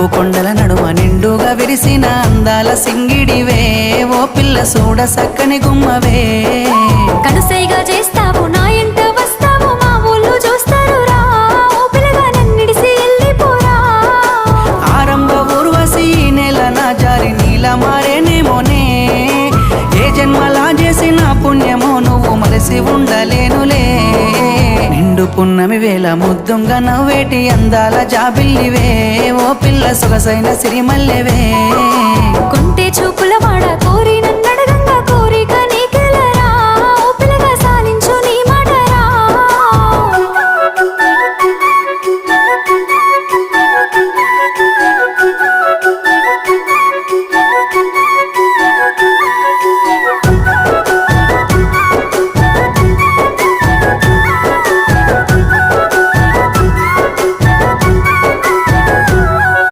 ఏపు కొండల నడుమ నిండుగా విరిసిన అందాల సింగిడివే ఓ పిల్ల చూడ సక్కని గుమ్మవే కనుసైగా చేస్తావు నా ఇంట వస్తావు మా ఊళ్ళు చూస్తారు రా ఓ పిల్లగా నన్నిడిసి వెళ్ళిపోరా ఆరంభ ఊర్వశి నెల నా జారి నీల మారేనేమోనే ఏ జన్మలా చేసిన పుణ్యమో నువ్వు మలసి ఉండలేనులే నిండు పున్నమి వేళ ముద్దుంగా నవ్వేటి అందాల జాబిల్లివే ఓ పిల్ల సొగసైన సిరిమల్లెవే